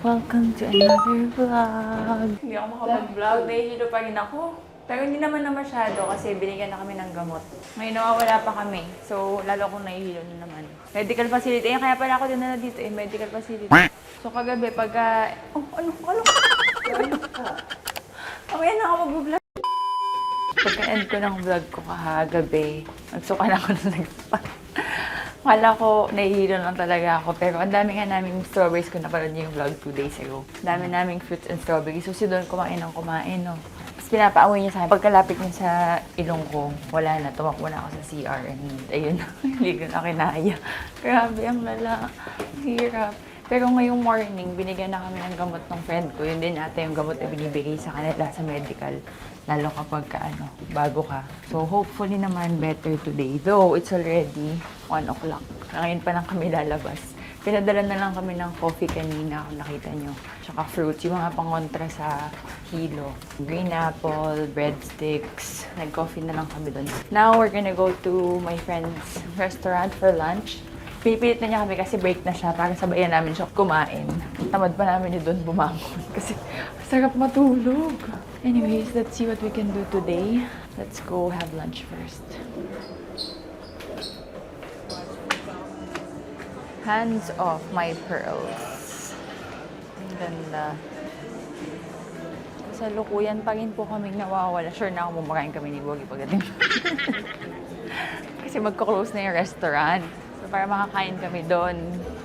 Welcome to another vlog. Hindi ako makapag-vlog. Nahihilo pa rin ako. Pero hindi naman na masyado kasi binigyan na kami ng gamot. Ngayon nawawala pa kami. So, lalo akong nahihilo na naman. Medical facility. Eh, kaya pala ako din na dito medical facility. So, kagabi pagka... Ano? Mamaya na ako mag-vlog. Pagka-end ko ng vlog ko kahagabi, nagsuka na ako ng nagsuka. Kala ko, nahihilo lang talaga ako. Pero ang dami nga naming strawberries ko napanood niyo yung vlog 2 days ago. Dami naming fruits and strawberries. So, si Don kumain, no? Tapos pinapaamoy niya sa akin. Pagkalapit niya sa ilong ko, wala na. Tumakbo na ako sa CR. And ayun, hindi ko na kinaya. Grabe, ang lala. Hirap. Pero ngayong morning, binigyan na kami ng gamot ng friend ko. Yun din ata yung gamot na binibigay sa kanila sa medical. Lalo kapag bago ka. So, hopefully naman better today. Though, it's already 1 o'clock. Ngayon pa lang kami lalabas. Pinadala na lang kami ng coffee kanina, kung nakita nyo. Tsaka fruits, yung mga pangontra sa kilo. Green apple, breadsticks. Nag-coffee na lang kami doon. Now, we're gonna go to my friend's restaurant for lunch. Pinipilit na niya kami kasi break na siya para sabayan namin siya kumain. Tamad pa namin yun doon bumangon kasi sarap matulog. Anyways, let's see what we can do today. Let's go have lunch first. Hands off my pearls. Ang ganda. Sa lukuyan pa rin po kaming nawawala. Sure na ako mumakain kami ni Bogi pagdating. Kasi magko-close na yung restaurant. So, para makakain kami doon.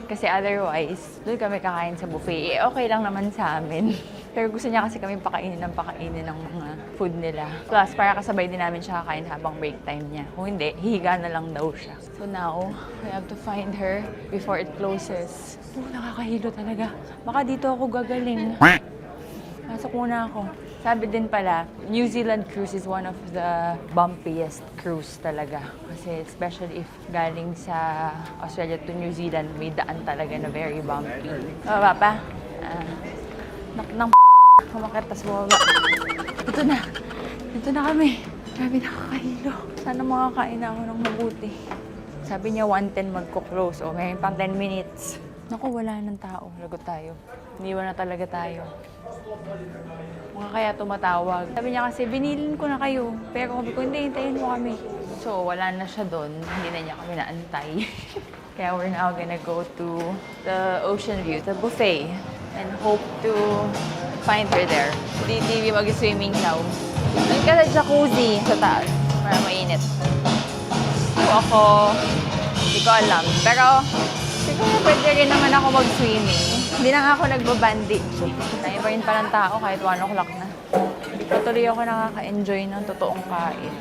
Kasi otherwise, doon kami kakain sa buffet. Eh, okay lang naman sa amin. Pero gusto niya kasi kami pakainin ng mga food nila. Plus, para kasabay din namin siya kakain habang break time niya. Kung hindi, hihiga na lang daw siya. So now, I have to find her before it closes. Nakakahilo talaga. Baka dito ako gagaling. Pasok muna ako. Sabi din pala, New Zealand cruise is one of the bumpiest cruise talaga. Kasi especially if galing sa Australia to New Zealand, may daan talaga na very bumpy. Baba pa. Kumakit, tas bumaba. Ito na. Dito na kami. Grabe, nakakahilo. Sana makakain na ako ng mabuti. Sabi niya 1:10 magko-close. O, may pang 10 minutes. Naku, wala ng tao. Lagot tayo. Iniwan na talaga tayo. Mga kaya tumatawag. Sabi niya kasi, binilin ko na kayo. Pero sabi ko, hindi, hintayin mo kami. So, wala na siya doon. Hindi na niya kami naantay. Kaya we're now gonna go to the ocean view, the buffet. And hope to find her there. Di TV mag-swimming now. Doon ka sa jacuzzi sa taas. Para mainit. So, ako, hindi ko alam. Pero, siguro pwede rin naman ako mag-swimming. Hindi na nga ako nagbabandage. Kaya pa rin pa ng tao kahit 1 o'clock na. Patuloy ako nakaka-enjoy ng totoong kain.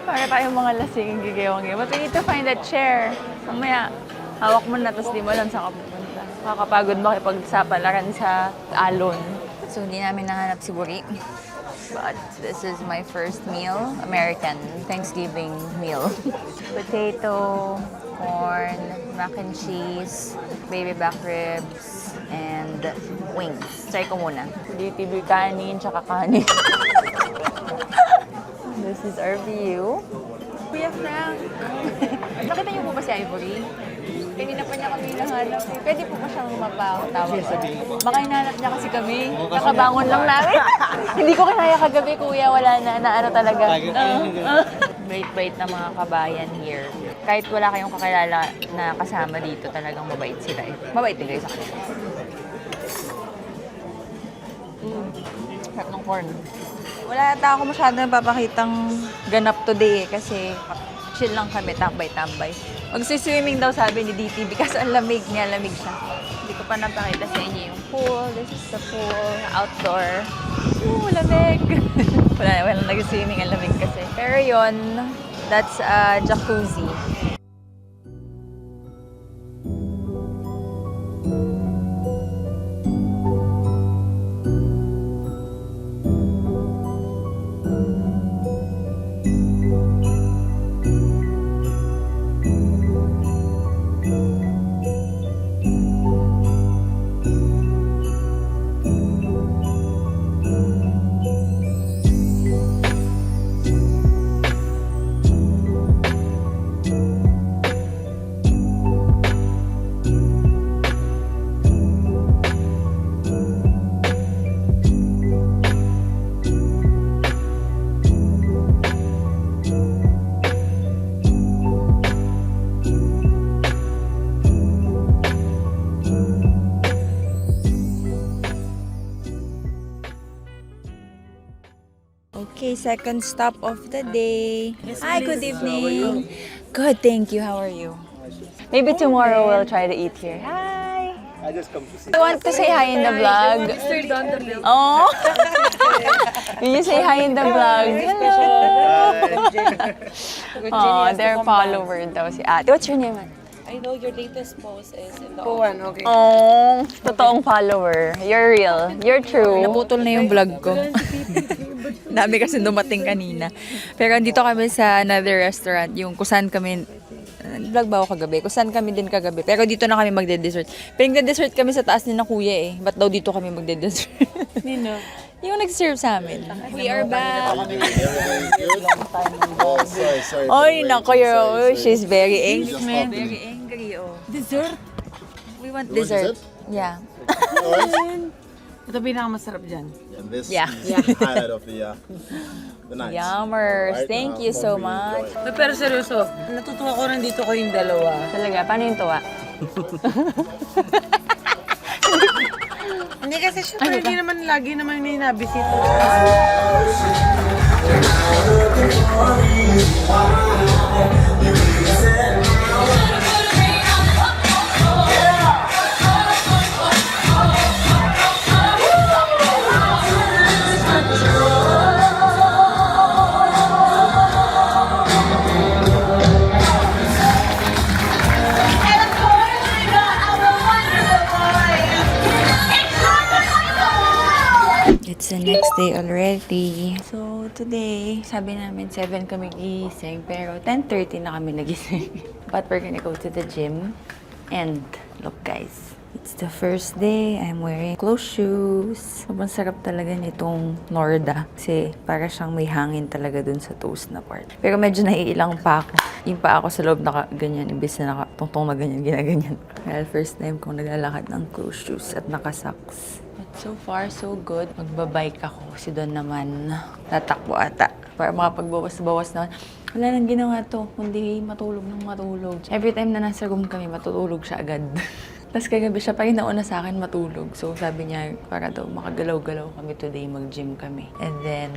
Para tayong mga lasing gigewang. But we need to find a chair. Mamaya, hawak mo na, tapos di mo alam saan ka pupunta. Makakapagod makipagsapalaran sa alon. So, hindi namin nahanap si Buri. But this is my first meal, American Thanksgiving meal. Potato, corn, mac and cheese, baby back ribs, and wings. Try ko muna. DTV kanin, tsaka kanin. This is our view. Kuya Frank! Nakita niyo po ba si Ivory? Kanina pa niya kami hinahanap. Pwede po ba siyang mapatawag? Baka hinahanap niya kasi kami. Nakabangon lang namin. Hindi ko kinaya kagabi, kuya. Wala na ano talaga. Bait-bait na mga kabayan here. Kahit wala kayong kakilala na kasama dito, talagang mabait sila eh. Mabait din kayo sa kanila. Sarap ng corn. Wala ata ako masyadong napapakitang ganap today eh, kasi chill lang kami, tambay-tambay. Magsiswimming daw sabi ni DTV kasi ang lamig niya, lamig siya. Hindi ko pa napakita sa inyo yung pool. This is the pool, outdoor. Ooh, lamig! Walang nag-swimming, ang lamig kasi. Pero yon, that's a jacuzzi. Okay, second stop of the day. Hi, good evening. Good, thank you. How are you? Maybe tomorrow we'll try to eat here. Hi. I just come to see. You want to say hi in the vlog? Oh. Will you say hi in the vlog? Hello. Oh, they're follower daw si Ate. What's your name, Ate? I know your latest post is in the Okay. Oh, totoong follower. You're real. You're true. Naputol na yung vlog ko. Dami kasi dumating kanina. Pero andito kami sa another restaurant, yung kung saan kami, vlog ba ako kagabi? Kung saan kami din kagabi. Pero dito na kami magde-dessert. Pero nagde-dessert kami sa taas ni na kuya eh. Ba't daw dito kami magde-dessert? Nino. Yung nag-serve sa amin. We are back. Oh, sorry. Oy, nako, she's very angry. Just Very angry, oh. Dessert? We want You want dessert. dessert? Yeah. Alright. Ito pinakamasarap dyan. And this Yeah. is the highlight of the night. Yummers. Alright, Thank you so hopefully you much. enjoy. Pero seryoso, natutuwa ko nandito kayong dalawa. Talaga, paano yung tuwa? Hindi kasi syempre hindi naman lagi naman may nabisita. It's the next day already. So, today, sabi namin 7 kami gising, pero 10:30 na kami nagising. But we're gonna go to the gym. And, look guys, it's the first day. I'm wearing closed shoes. Sobrang sarap talaga nitong Norda. Kasi para siyang may hangin talaga dun sa toes na part. Pero medyo naiilang pa ako. Yung pa ako sa loob naka-ganyan, imbis na nakatungtong na ganyan, ginaganyan. Well, first time kong naglalakad ng closed shoes at naka-socks. But so far, so good. Magbabike ako. Si Don naman, tatakbo ata. Para makapagbawas-bawas naman. Wala nang ginawa to, kundi matulog ng matulog. Every time na nasa room kami, matutulog siya agad. Tapos kagabi siya pa rin nauna sa akin matulog. So sabi niya, para daw makagalaw-galaw kami today, mag-gym kami. And then,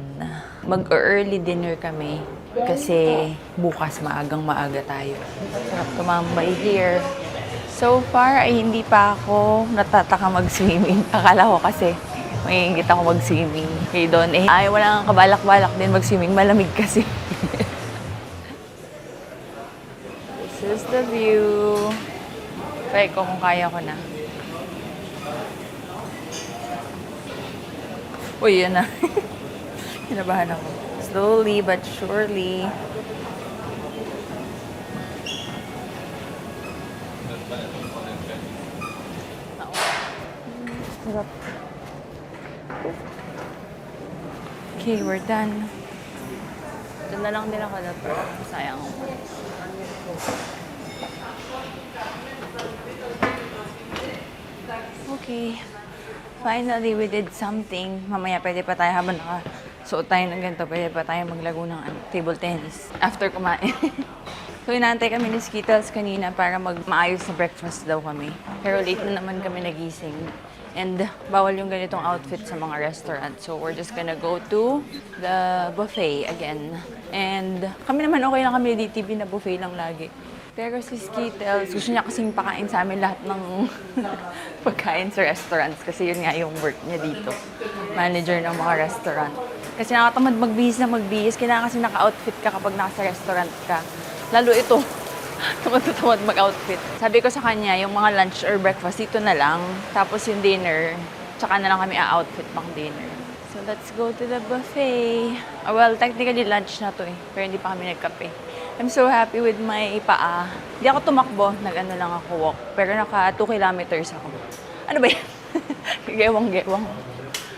mag-early dinner kami. Kasi bukas maagang-maaga tayo. Sarap tumambay here. So far ay hindi pa ako natataka mag-swimming. Akala ko kasi maiingit ako mag-swimming. Kay Don ay wala kang kabalak-balak din mag-swimming. Malamig kasi. This is the view. Try ko kung kaya ko na. Uy, yan na. Kinabahan ako. Slowly but surely. Okay, we're done. Doon na lang din ako na pero sayang. Okay. Finally, we did something. Mamaya pwede pa tayo habang nakasuot tayo ng ganito. Pwede pa tayo maglaro ng table tennis after kumain. So, inaantay kami ni Skittles kanina para maayos na breakfast daw kami. Pero late na naman kami nagising. And bawal yung ganitong outfit sa mga restaurant. So, we're just gonna go to the buffet again. And kami naman okay lang kami DTV na buffet lang lagi. Pero si Skittles, gusto niya kasing pakain sa amin lahat ng pagkain sa restaurants. Kasi yun nga yung work niya dito. Manager ng mga restaurant. Kasi nakatamad magbihis na magbihis. Kailangan kasi naka-outfit ka kapag nasa restaurant ka. Lalo ito, tamad mag-outfit. Sabi ko sa kanya, yung mga lunch or breakfast, dito na lang. Tapos yung dinner, tsaka na lang kami a-outfit pang dinner. So let's go to the buffet. Well, technically lunch na to eh. Pero hindi pa kami nagkape. I'm so happy with my paa. Hindi ako tumakbo, nag-ano lang ako walk. Pero naka 2 kilometers ako. Ano ba yan? Gewang-gewang.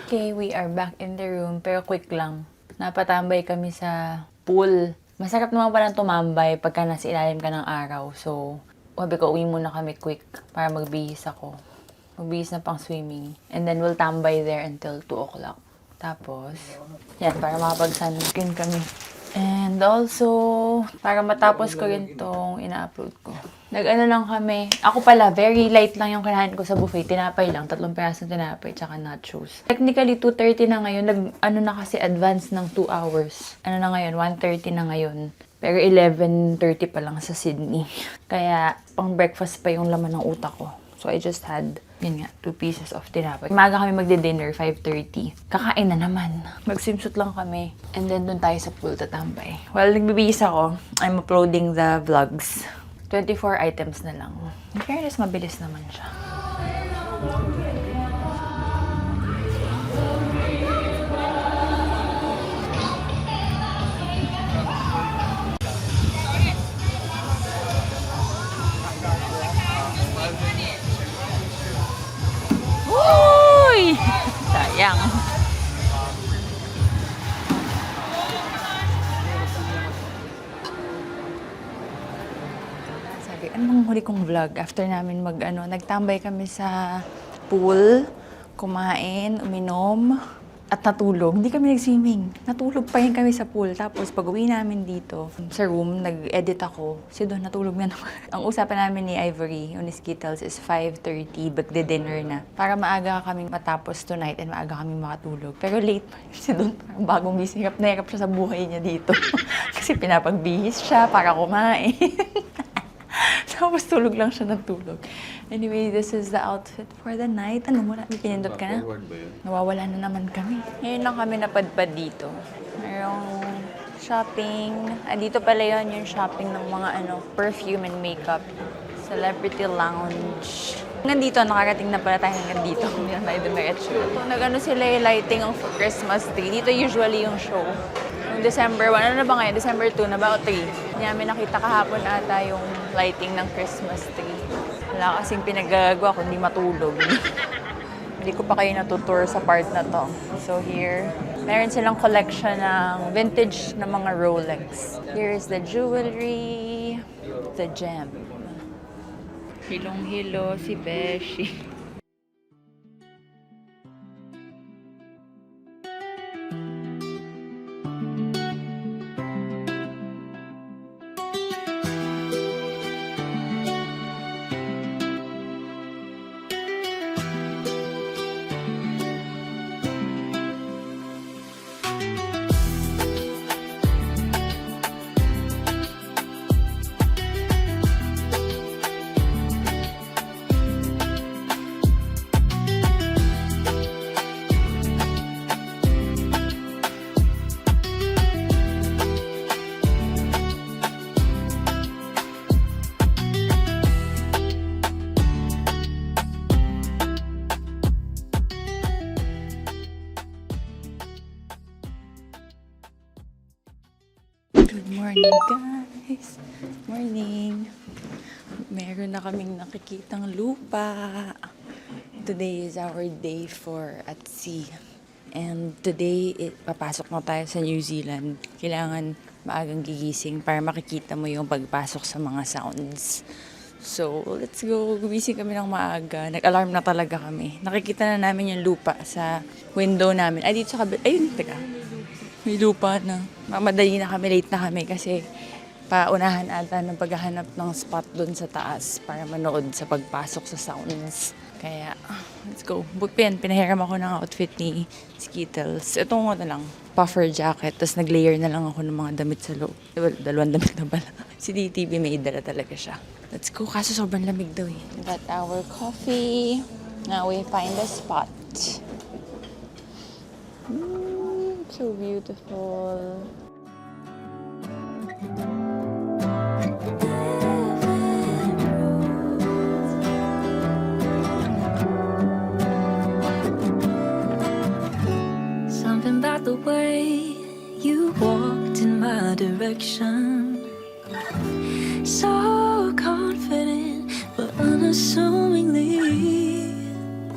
Okay, we are back in the room. Pero quick lang. Napatambay kami sa pool. Masarap naman palang tumambay pagka nasa ilalim ka ng araw. So, sabi ko, uwi muna kami quick para magbihis ako. Magbihis na pang swimming. And then, we'll tambay there until 2 o'clock. Tapos, yan, para makapag-sunscreen kami. And also, para matapos ko rin tong ina-upload ko. Nag-ano lang kami. Ako pala, very light lang yung kinain ko sa buffet. Tinapay lang. 3 pirasong tinapay, tsaka nachos. Technically, 2:30 na ngayon. Ano na kasi advance ng 2 hours. Ano na ngayon? 1:30 na ngayon. Pero 11:30 pa lang sa Sydney. Kaya, pang breakfast pa yung laman ng utak ko. So, I just had, yun nga, 2 pieces of tinapay. Umaga kami magdi-dinner, 5:30. Kakain na naman. Mag-swimsuit lang kami. And then, dun tayo sa pool tatambay. While nagbibihis ako, I'm uploading the vlogs. 24 items na lang. In fairness, mabilis naman siya. Uy! Sayang. Sabi, anong huli kong vlog? After namin nagtambay kami sa pool, kumain, uminom, at natulog. Hindi kami nag-swimming. Natulog pa rin kami sa pool. Tapos pag uwi namin dito, sa room, nag-edit ako. Si Don, natulog na naman. Ang usapan namin ni Ivory, ni Skittles, is 5:30, bagde-dinner na. Para maaga kami matapos tonight and maaga kami makatulog. Pero late pa rin si Don. Parang bagong gising. Hirap na hirap siya sa buhay niya dito. Kasi pinapagbihis siya para kumain. Tapos tulog lang siya ng tulog. Anyway, this is the outfit for the night. Ano mo na? May pinindot ka na? Nawawala na naman kami. Ngayon lang kami napadpad dito. Mayroong shopping. Dito pala yun yung shopping ng mga perfume and makeup. Celebrity Lounge. Nandito, nakarating na pala tayo hanggang dito. Hindi na tayo dumiretso. Nag-ano sila yung lighting of Christmas tree. Dito usually yung show. Yung December 1, ano na ba ngayon? December 2 na ba o 3? Hindi namin nakita kahapon ata yung lighting ng Christmas tree. Wala kasing pinagagawa kundi matulog. Hindi ko pa kayo natutour sa part na to. So here, meron silang collection ng vintage na mga Rolex. Here's the jewelry, the gem. Hilong-hilo si Beshi. Good morning, guys. Morning. Meron na kaming nakikitang lupa. Today is our day 4 at sea. And today, papasok na tayo sa New Zealand. Kailangan maagang gigising para makikita mo yung pagpasok sa mga sounds. So, let's go. Gumising kami ng maaga. Nag-alarm na talaga kami. Nakikita na namin yung lupa sa window namin. Ay, dito sa kabila. Ayun, teka. May lupa na. Mamadali na kami, late na kami kasi paunahan ata ng paghahanap ng spot doon sa taas para manood sa pagpasok sa sounds. Kaya, let's go. Bukpin, pinahiram ako ng outfit ni Skittles. Ito nga na lang, puffer jacket. Tapos nag-layer na lang ako ng mga damit sa loob. Dalawang damit na pala. Si DTV may dala talaga siya. Let's go, kaso sobrang lamig daw eh. We got our coffee. Now we find a spot. So beautiful. Something about the way you walked in my direction, so confident but unassumingly,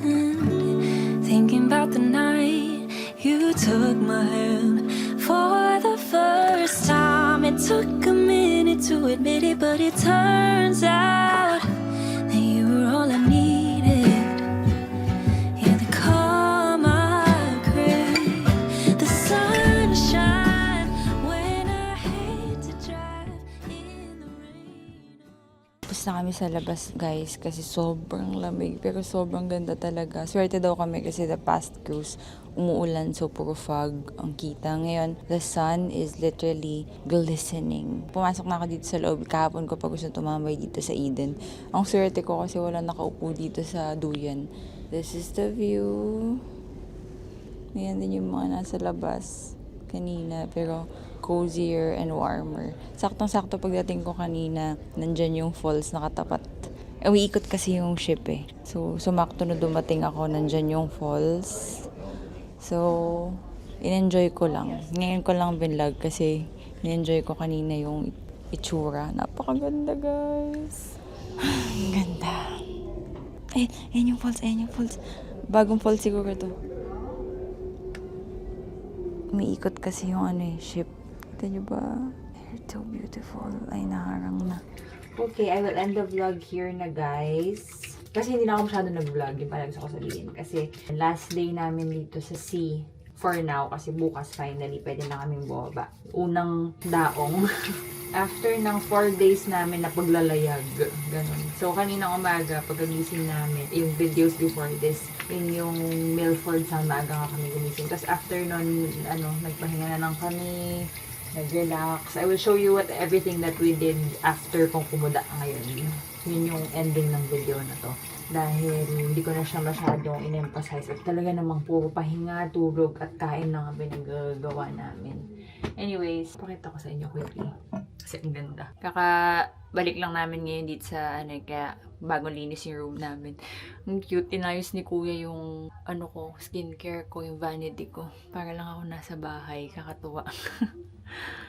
and thinking about the night you took my hand for the first time. It took a minute to admit it, but it turns out that you were all I needed. You're the calm I crave, the sunshine when I Umalis na kami sa labas, guys, kasi sobrang lamig. Pero sobrang ganda talaga. Swerte daw kami kasi the past cruise, umuulan, so puro fog ang kita. Ngayon, the sun is literally glistening. Pumasok na ako dito sa loob. Kahapon ko pa gusto tumambay dito sa Eden. Ang swerte ko kasi wala nakaupo dito sa duyan. This is the view. Ayan din yung mga nasa labas kanina, pero cozier and warmer. Saktong-sakto pagdating ko kanina, nandyan yung falls nakatapat. Umiikot kasi yung ship eh. So, sumakto na dumating ako, nandyan yung falls. So, in-enjoy ko lang. Ngayon ko lang binlog kasi in-enjoy ko kanina yung itsura. Napakaganda, guys. Ang ganda. Ay, ayan yung falls, ayan yung falls. Bagong falls siguro to. Umiikot kasi yung ship. Kita nyo ba? It's so beautiful. Ay, naharang na. Okay, I will end the vlog here na, guys. Kasi hindi na ako masyado nag-vlog. Yung pala gusto ko sabihin. Kasi last day namin dito sa sea. For now, kasi bukas finally, pwede na kaming bumaba. Unang daong. After ng 4 days namin na paglalayag. Ganun. So, kaninang umaga, pagkagising namin, yung videos before this, yun yung Milford sa umaga nga kami gumising. Tapos after nun, nagpahinga na lang kami, nag-relax. I will show you everything that we did after kung kumuda ngayon. Yun yung ending ng video na to. Dahil hindi ko na siya masyadong in-emphasize. At talaga namang puro pahinga, tulog, at kain lang ang pinagagawa namin. Anyways, pakita ko sa inyo quickly. Kasi ang ganda. Kakabalik lang namin ngayon dito sa kaya bagong linis yung room namin. Ang cute. Inayos ni kuya yung skincare ko, yung vanity ko. Para lang ako nasa bahay. Kakatuwa.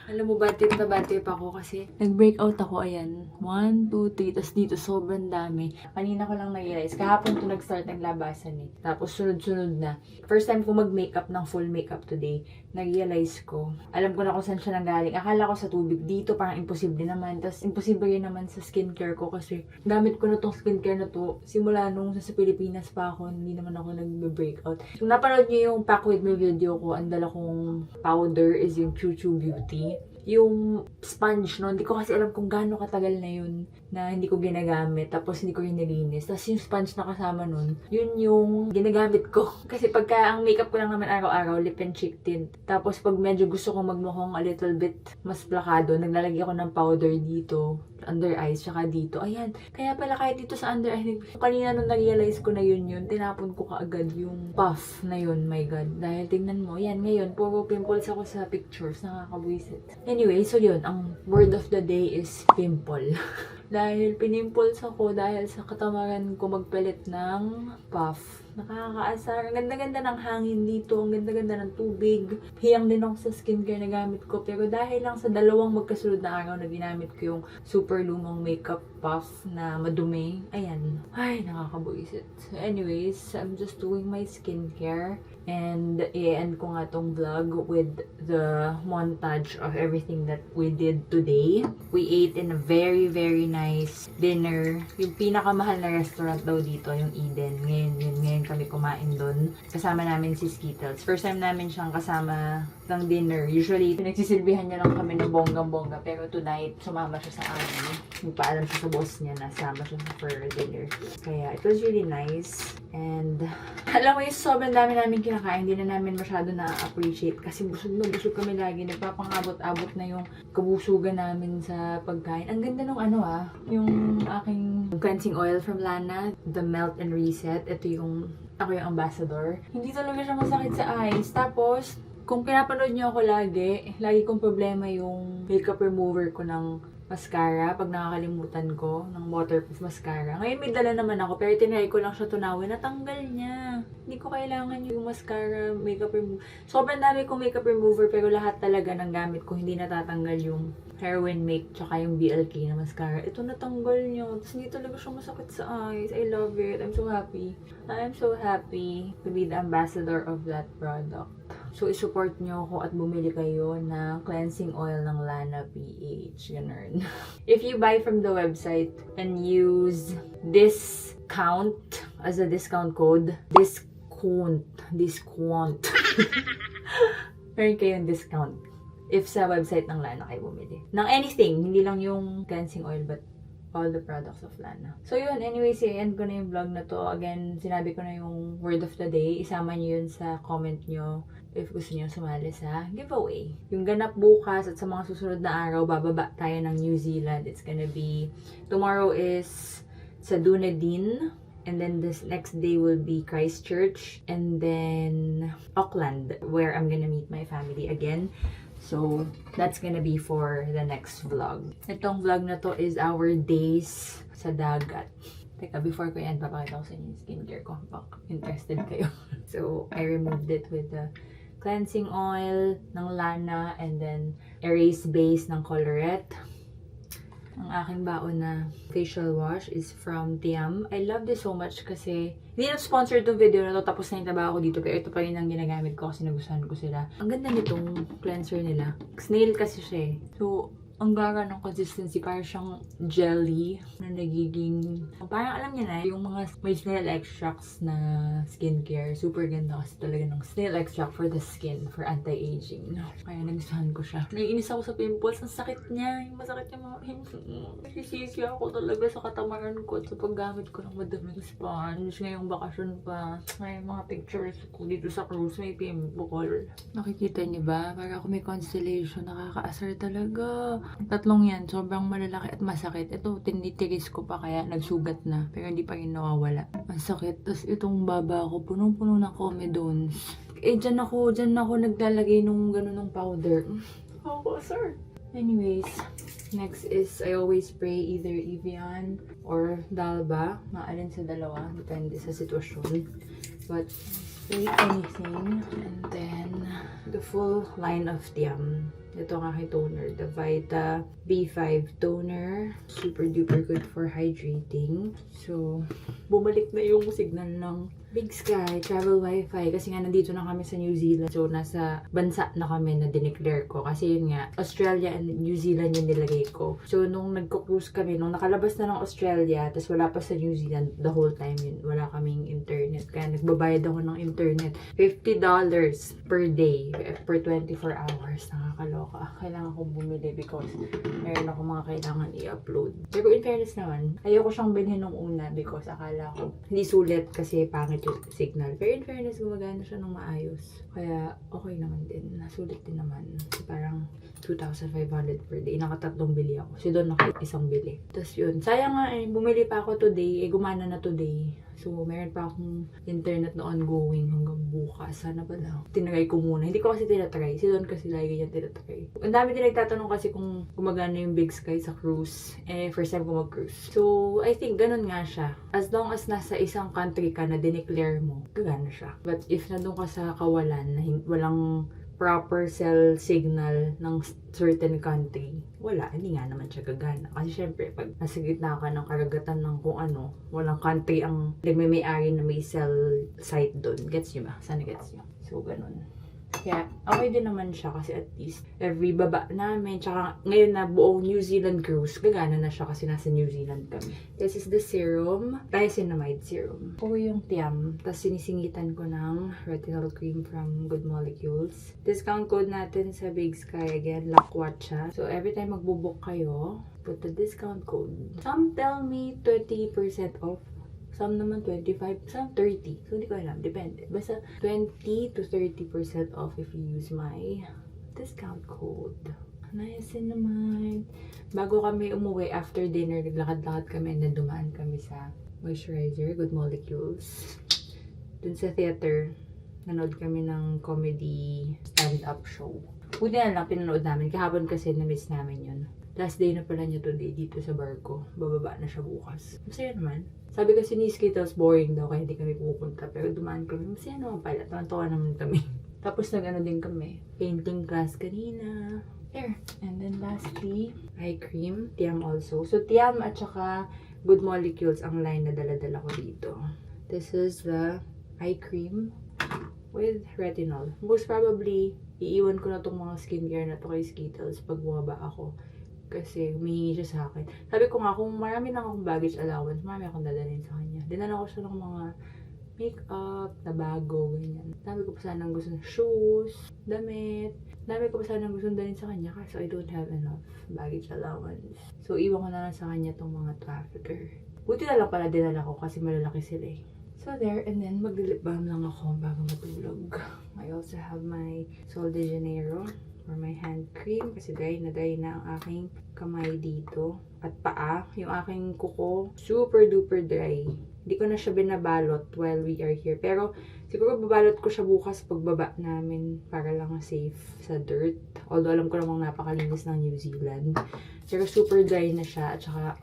Alam mo, bad trip ako kasi nag-breakout ako, ayan. 1, 2, 3, tapos dito sobrang dami. Kanina ko lang nag-realize. Kahapon to nag-start ng labasan eh. Tapos sunod-sunod na. First time ko mag-makeup ng full makeup today. Nag-realize ko. Alam ko na kung saan siya nanggaling. Akala ko sa tubig. Dito parang imposible naman. Tapos imposible rin naman sa skincare ko kasi gamit ko na tong skincare na to simula nung sa Pilipinas pa ako. Hindi naman ako nag-breakout. Kung napanood niyo yung Pack With Me video ko, ang dala kong powder is yung Choo Choo Beauty. Yung sponge, no? Hindi ko kasi alam kung gaano katagal na yun na hindi ko ginagamit. Tapos hindi ko rin nilinis. Tapos yung sponge na kasama nun, yun yung ginagamit ko. Kasi pagka ang makeup ko lang naman araw-araw, lip and cheek tint. Tapos pag medyo gusto kong magmukhang a little bit mas plakado, naglalagay ako ng powder dito, under eyes, tsaka dito. Ayan. Kaya pala kahit dito sa under eyes, kanina nung na-realize ko na yun, tinapon ko kaagad yung puff na yun. My God. Dahil tingnan mo, yan, ngayon, puro pimples ako sa pictures. Nakakabuisit. Anyway, so yun, ang word of the day is pimple. Dahil pinimples ako dahil sa katamaran ko magpalit ng puff. Nakakaasar. Ang ganda-ganda ng hangin dito. Ang ganda-ganda ng tubig. Hiyang din ako sa skincare na gamit ko. Pero dahil lang sa dalawang magkasunod na araw na ginamit ko yung super lumang makeup puff na madumi. Ayan. Ay, nakakabuisit. So anyways, I'm just doing my skincare. And i-end ko nga tong vlog with the montage of everything that we did today. We ate in a very, very nice dinner. Yung pinakamahal na restaurant daw dito, yung Eden. Ngayon kami kumain doon. Kasama namin si Skittles. First time namin siyang kasama ng dinner. Usually, pinagsisilbihan niya lang kami ng bonggang-bongga. Pero tonight, sumama siya sa amin. Nagpaalam siya sa boss niya na sama siya for dinner. Kaya, it was really nice. And, alam mo yung sobrang dami namin kinakain, hindi na namin masyado na-appreciate. Kasi busog na busog kami lagi. Nagpapangabot-abot na yung kabusugan namin sa pagkain. Ang ganda nung yung aking cleansing oil from Lana, the Melt and Reset. Ito yung, ako yung ambassador. Hindi talaga siya masakit sa eyes. Tapos, kung pinapanood niyo ako lagi kong problema yung makeup remover ko ng mascara pag nakakalimutan ko ng waterproof mascara. Ngayon may dala naman ako pero tinry ko lang siya tunawin. Natanggal niya. Hindi ko kailangan yung mascara, makeup remover. Sobrang dami kong makeup remover pero lahat talaga ng gamit ko hindi natatanggal yung Heroin Make tsaka yung BLK na mascara. Ito natanggal niya. Tapos hindi talaga siya masakit sa eyes. I love it. I'm so happy. I'm so happy to be the ambassador of that product. So, isupport nyo ako at bumili kayo ng cleansing oil ng Lana PH. Ganun. If you buy from the website and use discount as a discount code, discount. Meron kayong discount. If sa website ng Lana kayo bumili. Ng anything, hindi lang yung cleansing oil, but all the products of Lana. So yun, anyways, i-end ko na yung vlog na to. Again, sinabi ko na yung word of the day. Isama nyo yun sa comment nyo if gusto nyo sumali sa giveaway. Yung ganap bukas at sa mga susunod na araw, bababa tayo ng New Zealand. It's gonna be, tomorrow is sa Dunedin. And then this next day will be Christchurch. And then Auckland, where I'm gonna meet my family again. So, that's gonna be for the next vlog. Itong vlog na to is our days sa dagat. Teka, before ko yan, papakita ko sa inyo yung skincare ko. Baka interested kayo. So, I removed it with the cleansing oil ng Lana and then erase base ng Colorette. Ang aking baon na facial wash is from Tiam. I love this so much kasi hindi na sponsored itong video na to, tapos na yung taba ako dito, pero ito pa rin ang ginagamit ko kasi nagustuhan ko sila. Ang ganda nitong cleanser nila. Snail kasi siya eh. So, ang gara ng consistency, parang siyang jelly na nagiging, parang alam niya na, yung mga may snail extracts na skincare, super ganda kasi talaga ng snail extract for the skin, for anti-aging. Kaya nagustuhan ko siya. Naiinis ako sa pimples, ang sakit niya, yung masakit niya mga nasisisi ako talaga sa katamaran ko at sa paggamit ko ng madaming sponge. Ngayong bakasyon pa, may mga pictures ko dito sa cruise, may pimple. Nakikita niyo ba? Para ako may constellation, nakakaasar talaga. Tatlong yan, sobrang malalaki at masakit. Ito, tinitiris ko pa kaya nagsugat na. Pero hindi pa rin nawawala. Ang sakit. Tapos itong baba ko, punong-puno ng comedones. Eh, dyan ako naglalagay nung ganun ng powder. Ako, sir. Anyways, next is, I always spray either Evian or Dalba. Maalin sa dalawa, depende sa sitwasyon. But, spray anything. And then, the full line of Tiam. Ito ang aking toner, the Vita B5 toner. Super duper good for hydrating. So, bumalik na yung signal ng Big Sky Travel Wi-Fi kasi nga nandito na kami sa New Zealand. So, nasa bansa na kami na dineclare ko. Kasi yun nga, Australia and New Zealand yung nilagay ko. So, nung nagko-cruise kami, nung nakalabas na ng Australia, tas wala pa sa New Zealand, the whole time yun, wala kaming internet. Kaya nagbabayad ako ng internet. $50 per day, per 24 hours. Nakakaloka. Kailangan kong bumili because meron ako mga kailangan i-upload. Pero in fairness naman, ayoko siyang bilhin nung una because akala ko hindi sulit kasi pangit yung signal. Pero in fairness, gumagana siya ng maayos. Kaya okay naman din. Nasulit din naman. Parang 2,500 per day. Nakatatlong bili ako. Si Don isang bili. Tapos yun. Sayang nga eh, bumili pa ako today. Eh, gumana na today. So, meron pa akong internet na ongoing hanggang bukas. Sana ba lang? Tinagay ko muna. Hindi ko kasi tinatry. Si Don kasi lagi niya tinatry. Ang dami din nagtatanong kasi kung gumagana yung Big Sky sa cruise. Eh, first time ko mag-cruise. So, I think ganun nga siya. As long as nasa isang country ka na dineclare mo, gagana siya. But if nandun ka sa kawalan, na walang proper cell signal ng certain country, wala, hindi nga naman siya gagana. Kasi syempre, pag nasa gitna ka ng karagatan ng kung ano, walang country ang nagmay-ari na may cell site doon. Gets nyo ba? Sana gets nyo. So, ganun. Kaya, okay din naman siya kasi at least every baba namin, tsaka ngayon na buong New Zealand cruise, gagana na siya kasi nasa New Zealand kami. This is the serum, niacinamide serum. O yung Tiam, tapos sinisingitan ko ng retinol cream from Good Molecules. Discount code natin sa Big Sky, again, Lakwatcha. So, every time magbubook kayo, put the discount code. Some tell me 20% off. Some naman 25, some 30. So, hindi ko alam. Depende. Basta 20 to 30% off if you use my discount code. Niacinamide. Bago kami umuwi after dinner, naglakad-lakad kami and then dumaan kami sa moisturizer, Good Molecules. Dun sa theater, nanood kami ng comedy stand-up show. Buti na lang pinanood namin. Kahapon kasi na-miss namin yun. Last day na pala niya today dito sa barko. Bababa na siya bukas. Masaya naman. Sabi kasi ni Skittles boring daw kaya hindi kami pupunta. Pero dumaan kami. Masaya naman pala. Tawa naman kami. Tapos nag-ano din kami. Painting class kanina. There. And then lastly, eye cream. Tiam also. So Tiam at saka Good Molecules ang line na dala-dala ko dito. This is the eye cream with retinol. Most probably, iiwan ko na tong mga skincare na to kay Skittles pag bumaba ako. Kasi humihingi siya sa akin. Sabi ko nga, kung marami lang akong baggage allowance, marami akong dadalhin sa kanya. Dinala ko siya ng mga makeup na bago, ganyan. Dami ko pa sanang gusto ng shoes, damit. Dami ko pa sanang gusto dalhin sa kanya kasi I don't have enough baggage allowance. So, iwan ko na lang sa kanya tong mga trafficker. Buti na lang pala dinala ko kasi malalaki sila eh. So there, and then maglilip balm lang ako bago matulog. I also have my Sol de Janeiro or my hand cream kasi dry na ang aking kamay dito. At paa, yung aking kuko, super duper dry. Hindi ko na siya binabalot while we are here. Pero siguro babalot ko siya bukas pagbaba namin para lang safe sa dirt. Although alam ko namang napakalinis ng New Zealand. Pero super dry na siya at saka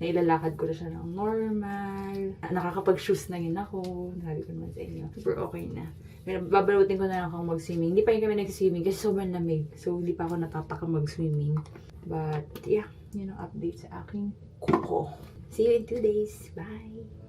nailalakad ko na siya ng normal. Nakakapag-shoes na yun ako. Nabi ko naman sa inyo. Super okay na. Babalutin ko na lang akong mag-swimming. Hindi pa rin kami nag-swimming kasi sobrang lamig. So, hindi pa ako natataka mag-swimming. But, yeah. Yun ang update sa aking kuko. See you in 2 days. Bye!